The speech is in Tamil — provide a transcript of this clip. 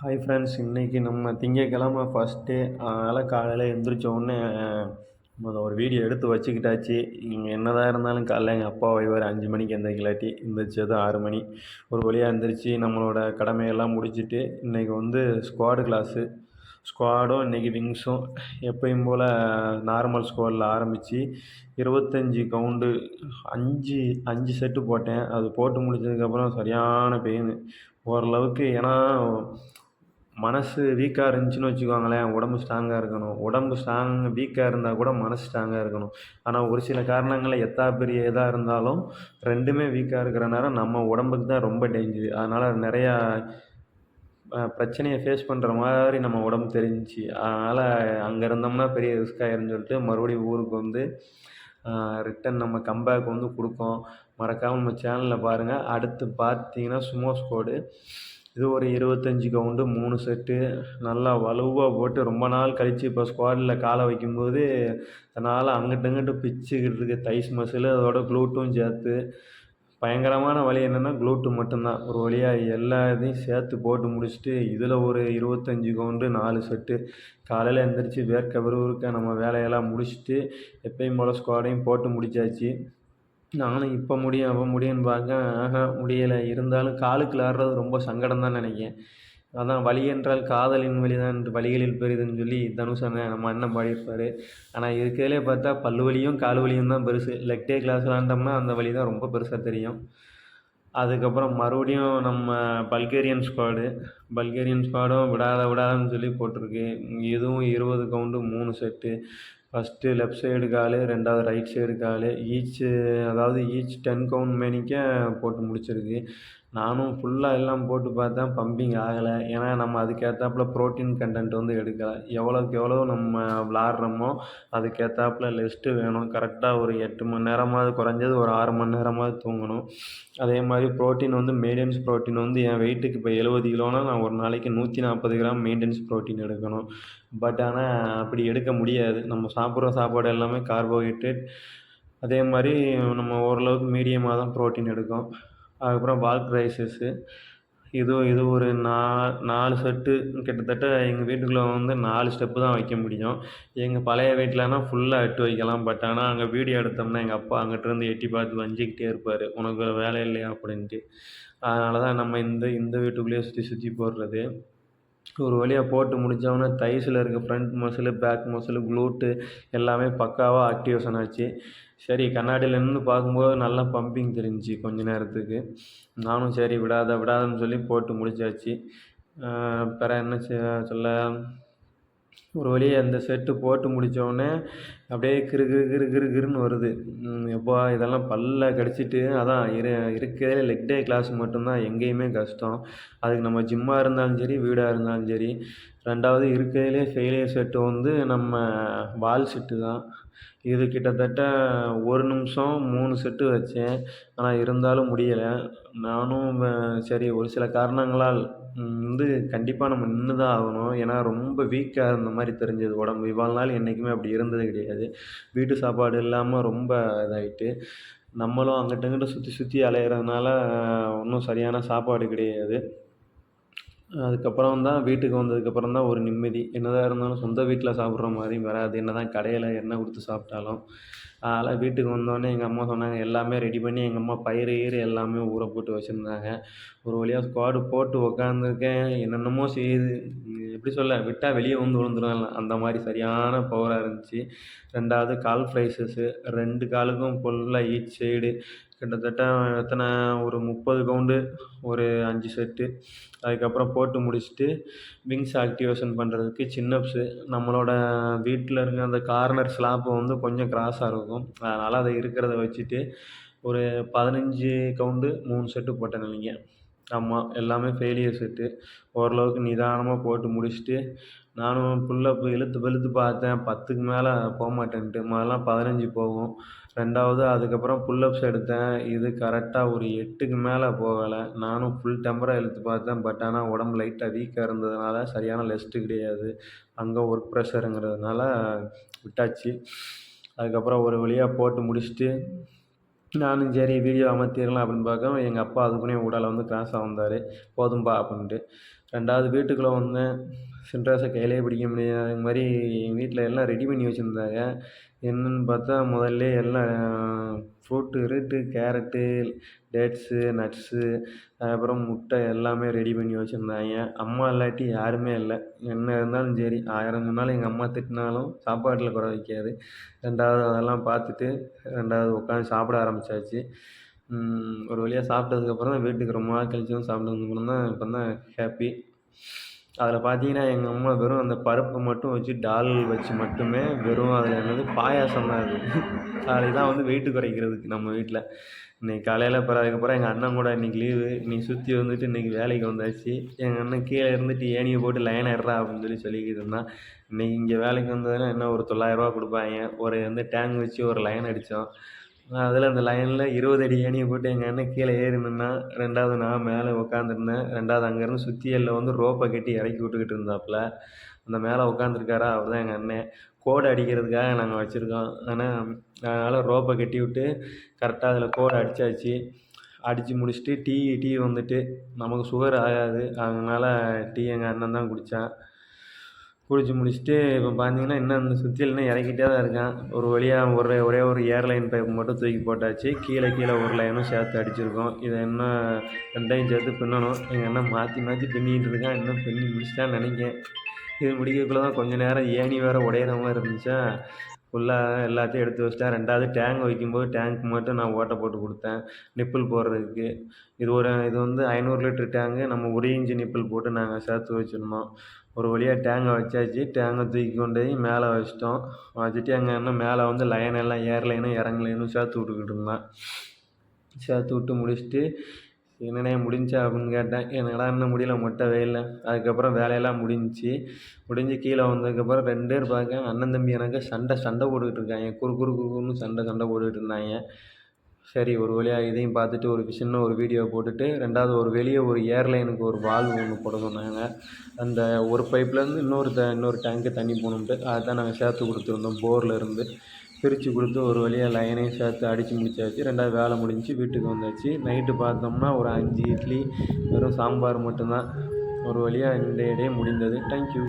ஹாய் ஃப்ரெண்ட்ஸ், இன்றைக்கி நம்ம திங்கட்கிழமை ஃபஸ்ட் டே. அதனால் காலையில் எழுந்திரிச்ச உடனே ஒரு வீடியோ எடுத்து வச்சுக்கிட்டாச்சு. இங்கே என்னதான் இருந்தாலும் காலைல எங்கள் அப்பா வைவார் 5 மணிக்கு எந்திரிக்கலாட்டி எந்திரிச்சது 6 மணி. ஒரு வழியாக எந்திரிச்சு நம்மளோட கடமையெல்லாம் முடிச்சுட்டு இன்றைக்கி ஸ்குவாடு கிளாஸு. ஸ்குவாடும் இன்றைக்கி விங்ஸும் எப்பயும் போல் நார்மல் ஸ்குவாடில் ஆரம்பித்து 25 கவுண்டு 5 5 செட்டு போட்டேன். அது போட்டு முடிச்சதுக்கப்புறம் சரியான பெயின். ஓரளவுக்கு ஏன்னா மனசு வீக்காக இருந்துச்சுன்னு வச்சுக்கோங்களேன், உடம்பு ஸ்ட்ராங்காக இருக்கணும். உடம்பு வீக்காக இருந்தால் கூட மனசு ஸ்ட்ராங்காக இருக்கணும். ஆனால் ஒரு சில காரணங்களில் பெரிய இதாக இருந்தாலும் 2மே வீக்காக இருக்கிற நேரம் நம்ம உடம்புக்கு தான் ரொம்ப டேஞ்சரு. அதனால் நிறையா பிரச்சனையை ஃபேஸ் பண்ணுற மாதிரி நம்ம உடம்பு தெரிஞ்சிச்சு. அதனால் அங்கே இருந்தோம்னா பெரிய ரிஸ்க் ஆயிரும்னு சொல்லிட்டு மறுபடியும் ஊருக்கு ரிட்டன் நம்ம கம்பேக் கொடுக்கோம். மறக்காமல் நம்ம சேனலில் பாருங்கள். அடுத்து பார்த்தீங்கன்னா சுமோ ஸ்குவாடு. இது ஒரு 25 கவுண்டு 3 செட்டு நல்லா வலுவாக போட்டு ரொம்ப நாள் கழித்து இப்போ ஸ்குவாடில் காலை வைக்கும்போது அதனால் அங்கிட்டு இங்கிட்டு பிச்சுக்கிட்டு இருக்குது தைஸ் மசில் அதோட க்ளூட்டும் சேர்த்து. பயங்கரமான வலி என்னென்னா க்ளூட்டு மட்டும்தான். ஒரு வழியாக எல்லா இதையும் சேர்த்து போட்டு முடிச்சுட்டு இதில் ஒரு 25 கவுண்டு 4 செட்டு. காலையில் எழுந்திரிச்சி வேர்க்க விறுவிறுக்க நம்ம வேலையெல்லாம் முடிச்சுட்டு எப்பயும் போல் ஸ்குவாடையும் போட்டு முடித்தாச்சு. நானும் இப்போ முடியும் அப்போ முடியும்னு பார்க்கேன், முடியலை. இருந்தாலும் காலுக்கு விளாட்றது ரொம்ப சங்கடம் தான் நினைக்கிறேன். அதான் வலி என்றால் காதலின் வலிதான் வலிகளில் பெரிதுன்னு சொல்லி தனுஷ் அண்ணன் நம்ம அண்ணன் பாடியிருப்பார். ஆனால் இருக்கிறதுலே பார்த்தா பல்லு வலியும் கால் வலியும் தான் பெருசு. லெக் டே கிளாஸ் விளாண்டோம்னா அந்த வலி தான் ரொம்ப பெருசாக தெரியும். அதுக்கப்புறம் மறுபடியும் நம்ம பல்கேரியன் ஸ்குவாடும் விடாதன்னு சொல்லி போட்டிருக்கு. இதுவும் 20 count 3 set. First left side கால், 2வது ரைட் சைடு கால். ஈச் 10 கவுண்ட் மேனிக்க போட்டு முடிச்சிருக்கு. நானும் ஃபுல்லாக எல்லாம் போட்டு பார்த்தேன், பம்பிங் ஆகலை. ஏன்னா நம்ம அதுக்கேற்றாப்புல ப்ரோட்டீன் கண்டென்ட் எடுக்கலை. எவ்வளோக்கு எவ்வளோ நம்ம விளாட்றோமோ அதுக்கேற்றாப்புல ரெஸ்ட்டு வேணும். கரெக்டாக ஒரு 8 மணி நேரமாவது, குறைஞ்சது ஒரு 6 மணி நேரமாவது தூங்கணும். அதே மாதிரி ப்ரோட்டீன் மெயின்டெனன்ஸ் ப்ரோட்டீன் என் வெயிட்டுக்கு இப்போ 70 கிலோனா நான் ஒரு நாளைக்கு 140 கிராம் மெயின்டெனன்ஸ் ப்ரோட்டீன் எடுக்கணும். பட் ஆனால் அப்படி எடுக்க முடியாது. நம்ம சாப்பிட்ற சாப்பாடு எல்லாமே கார்போஹைட்ரேட். அதே மாதிரி நம்ம ஓரளவுக்கு மீடியமாக தான் ப்ரோட்டீன் எடுக்கும். அதுக்கப்புறம் வால்க் ரைசஸ்ஸு. இது ஒரு 4 செட்டு. கிட்டத்தட்ட எங்கள் வீட்டுக்குள்ளே 4 ஸ்டெப்பு தான் வைக்க முடியும். எங்கள் பழைய வீட்டிலனா ஃபுல்லாக 8 வைக்கலாம். பட் ஆனால் அங்கே வீடியோ எடுத்தோம்னா எங்கள் அப்பா அங்கிட்டிருந்து எட்டி பார்த்து வஞ்சிக்கிட்டே இருப்பார், உனக்கு வேறு வேலை இல்லையா அப்படின்ட்டு. அதனால தான் நம்ம இந்த வீட்டுக்குள்ளேயே சுற்றி போடுறது. ஒரு வழியாக போட்டு முடித்தோடனே தைஸில் இருக்க front muscle, back muscle, glute எல்லாமே பக்காவாக ஆக்டிவேஷன் ஆச்சு. சரி, கண்ணாடியில் நின்று பார்க்கும்போது நல்லா பம்பிங் தெரிஞ்சுச்சு கொஞ்ச நேரத்துக்கு. நானும் சரி விடாதன்னு சொல்லி போட்டு முடித்தாச்சு. பிற என்ன சொல்ல, ஒரு வழியாக அந்த செட்டு போட்டு முடித்தோடனே அப்படியே கிறுன்னு வருது. எப்பா இதெல்லாம் பல்ல கடிச்சிட்டு. அதான் இருக்கிறதுலே லெக் டே கிளாஸ் மட்டும்தான் எங்கேயுமே கஷ்டம். அதுக்கு நம்ம ஜிம்மாக இருந்தாலும் சரி, வீடாக இருந்தாலும் சரி. 2வது இருக்கிறதுலே ஃபெயிலியர் செட்டு நம்ம வால் செட்டு தான். இது கிட்டத்தட்ட 1 நிமிஷம் 3 செட்டு வச்சேன். ஆனால் இருந்தாலும் முடியலை. நானும் சரி ஒரு சில காரணங்களால் கண்டிப்பாக நம்ம நின்று தான் ஆகணும். ஏன்னா ரொம்ப வீக்காக இருந்த மாதிரி தெரிஞ்சது உடம்பு. இவ்வளோ நாள் என்றைக்குமே அப்படி இருந்தது கிடையாது. வீட்டு சாப்பாடு இல்லாமல் ரொம்ப இதாகிட்டு, நம்மளும் அங்கிட்டு இங்கிட்டு சுற்றி அலையிறதுனால ஒன்றும் சரியான சாப்பாடு கிடையாது. அதுக்கப்புறம் தான் வீட்டுக்கு வந்ததுக்கப்புறம் தான் ஒரு நிம்மதி. என்னதான் இருந்தாலும் சொந்த வீட்டில் சாப்பிட்ற மாதிரி வராது, என்னதான் கடையில் எண்ணெய் கொடுத்து சாப்பிட்டாலும். அதனால் வீட்டுக்கு வந்தோடனே எங்கள் அம்மா சொன்னாங்க, எல்லாமே ரெடி பண்ணி எங்கள் அம்மா பயிறு எல்லாமே ஊற போட்டு வச்சுருந்தாங்க. ஒரு வழியாக ஸ்குவாடு போட்டு உக்காந்துருக்கேன். என்னென்னமோ செய்யுது. எப்படி சொல்ல, விட்டால் வெளியே விழுந்துரும். அந்த மாதிரி சரியான பவராக இருந்துச்சு. 2வது கால் ஃப்ரைஸஸ்ஸு. 2 காலுக்கும் ஃபுல்லாக ஈச் சைடு கிட்டத்தட்ட ஒரு 30 கவுண்டு ஒரு 5 செட்டு. அதுக்கப்புறம் போட்டு முடிச்சுட்டு விங்ஸ் ஆக்டிவேஷன் பண்ணுறதுக்கு சின்னப்ஸு. நம்மளோட வீட்டில் இருக்க அந்த கார்னர் ஸ்லாப்பு கொஞ்சம் கிராஸாக இருக்கும். அதனால் அதை இருக்கிறத வச்சுட்டு ஒரு 15 கவுண்டு 3 செட்டு போட்டேன் நினைக்கிறேன். ஆமாம், எல்லாமே ஃபெயிலியர் செட்டு. ஓரளவுக்கு நிதானமாக போட்டு முடிச்சுட்டு நானும் புல்லப்பு இழுத்து பார்த்தேன், 10க்கு மேலே போகமாட்டேன்ட்டு. முதல்லாம் 15 போகும். 2வது அதுக்கப்புறம் புல்லப்ஸ் எடுத்தேன். இது கரெக்டாக ஒரு 8க்கு மேலே போகலை. நானும் ஃபுல் டெம்பராக இழுத்து பார்த்தேன். பட் ஆனால் உடம்பு லைட்டாக வீக்காக இருந்ததுனால சரியான ரெஸ்ட்டு கிடையாது. அங்கே ஒர்க் ப்ரெஷருங்கிறதுனால விட்டாச்சு. அதுக்கப்புறம் ஒரு வழியாக போட்டு முடிச்சுட்டு நானும் சரி வீடியோ அமர்த்திடலாம் அப்படின்னு பார்க்கவும் எங்கள் அப்பா அதுக்குன்னே ஊடால கிராஸாக வந்தார். போதும்பா அப்படின்ட்டு. 2வது வீட்டுக்குள்ளே வந்தேன். சின்ராசை கையிலேயே பிடிக்க முடியாது. அது மாதிரி எங்கள் வீட்டில் எல்லாம் ரெடி பண்ணி வச்சுருந்தாங்க. என்னென்னு பார்த்தா முதல்லே எல்லாம் ஃப்ரூட்டு கிரூட்டு கேரட்டு, டேட்ஸு, நட்ஸு, அதுக்கப்புறம் முட்டை எல்லாமே ரெடி பண்ணி வச்சுருந்தாங்க. அம்மா இல்லாட்டி யாருமே இல்லை. என்ன இருந்தாலும் சரி 1000 சொன்னாலும் எங்கள் அம்மா திட்டினாலும் சாப்பாட்டில் குறை வைக்காது. 2வது அதெல்லாம் பார்த்துட்டு 2வது உட்காந்து சாப்பிட ஆரம்பித்தாச்சு. ஒரு வழியாக சாப்பிட்டதுக்கப்புறம் தான் வீட்டுக்கு ரொம்ப நாள் கழிச்சு வந்து சாப்பிட்டதுக்கப்புறம் தான் இப்போ தான் ஹேப்பி. அதில் பார்த்தீங்கன்னா எங்கள் அம்மா வெறும் அந்த பருப்பை மட்டும் வச்சு டால் வச்சு மட்டுமே வெறும் அதில் என்னது பாயாசம் தான் அது. நாளைக்கு தான் வந்து வெயிட்டு குறைக்கிறதுக்கு நம்ம வீட்டில். இன்றைக்கி காலையில் அதுக்கப்புறம் எங்கள் அண்ணன் கூட இன்றைக்கி லீவு. நீ சுற்றி வந்துட்டு இன்றைக்கி வேலைக்கு வந்தாச்சு. எங்கள் அண்ணன் கீழே இருந்துட்டு ஏணியை போட்டு லைன் ஏறுறா அப்படின்னு சொல்லிக்கிட்டு இருந்தான். இன்றைக்கி இங்கே வேலைக்கு வந்ததுன்னா என்ன ஒரு 900 ரூபா கொடுப்பாங்க. ஒரு வந்து டேங்க் வச்சு ஒரு லைன் அடித்தோம். அதில் அந்த லைனில் 20 அடி ஏணியை போட்டு எங்கள் அண்ணன் கீழே ஏறி நின்னான். 2வது நான் மேலே உட்காந்துருந்தேன். 2வது அங்கேருந்து சுத்தியலில் வந்து ரோப்பை கட்டி இறக்கி விட்டுக்கிட்டு இருந்தாப்புல. அந்த மேலே உட்காந்துருக்காரா அவர் தான் எங்கள் அண்ணன். கோடு அடிக்கிறதுக்காக நாங்கள் வச்சுருக்கோம். அதனால் ரோப்பை கட்டி விட்டு கரெக்டாக அதில் கோடு அடித்தாச்சு. அடித்து முடிச்சுட்டு டீ வந்துட்டு நமக்கு சுகர் ஆகாது. அதனால் டீ எங்கள் அண்ணன் தான் குடித்தான். குடிச்சு முடிச்சுட்டு இப்போ பார்த்தீங்கன்னா இன்னும் அந்த சுத்தியல் இறக்கிட்டே தான் இருக்கான். ஒரு வழியாக ஒரே ஒரு ஏர்லைன் பைப் மட்டும் தூக்கி போட்டாச்சு. கீழே ஒரு லைனும் சேர்த்து அடிச்சிருக்கோம். இதை இன்னும் 2யும் சேர்த்து பின்னணும். எங்கள் அண்ணன் மாற்றி பின்னிக்கிட்டு இருக்கான். இன்னும் பின்னி முடிச்சிட்டான்னு நினைக்கிறேன். இது முடிக்கிறதுக்குள்ள தான் கொஞ்சம் நேரம் ஏணி வேறு உடையிற மாதிரி இருந்துச்சா ஃபுல்லாக எல்லாத்தையும் எடுத்து வச்சிட்டேன். 2வது டேங்க் வைக்கும்போது டேங்க் மட்டும் நான் ஓட்டை போட்டு கொடுத்தேன் நிப்பிள் போடுறதுக்கு. இது வந்து 500 லிட்டர் டேங்கு. நம்ம 1 இன்ச்சு நிப்பிள் போட்டு நாங்கள் சேர்த்து வச்சுருந்தோம். ஒரு வழியாக டேங்கை வச்சாச்சு. டேங்கை தூக்கி கொண்டு போய் மேலே வச்சிட்டோம். வச்சுட்டு எங்கள் அண்ணன் மேலே வந்து லைன் எல்லாம் ஏர்லைனும் இறங்கலைனும் சேர்த்து விட்டுக்கிட்டு இருந்தான். சேர்த்து விட்டு முடிச்சுட்டு என்னண்ணே முடிஞ்சா அப்படின்னு கேட்டேன். என்னடா இன்னும் முடியல மொட்டை வெயில்ல. அதுக்கப்புறம் வேலையெல்லாம் முடிஞ்சு கீழே வந்ததுக்கப்புறம் 2 பேர் பார்க்க அண்ணன் தம்பி எனக்கு சண்டை போட்டுக்கிட்டு இருக்காங்க. குறுன்னு சண்டை போட்டுக்கிட்டு இருந்தாங்க. சரி ஒரு வழியாக இதையும் பார்த்துட்டு ஒரு சின்ன வீடியோ போட்டுட்டு 2வது வெளியே ஒரு ஏர்லைனுக்கு ஒரு வால்வு ஒன்று போட சொன்னாங்க. அந்த ஒரு பைப்லேருந்து இன்னொரு டேங்க்கு தண்ணி போகணுன்ட்டு அதுதான் நாங்கள் சேர்த்து கொடுத்துருந்தோம். போரில் இருந்து பிரித்து கொடுத்து ஒரு வழியாக லைனையும் சேர்த்து அடித்து முடிச்சாச்சு. 2வது வேலை முடிஞ்சு வீட்டுக்கு வந்தாச்சு. நைட்டு பார்த்தோம்னா ஒரு 5 இட்லி வெறும் சாம்பார் மட்டும்தான். ஒரு வழியாக இந்த டே முடிந்தது. தேங்க்யூ.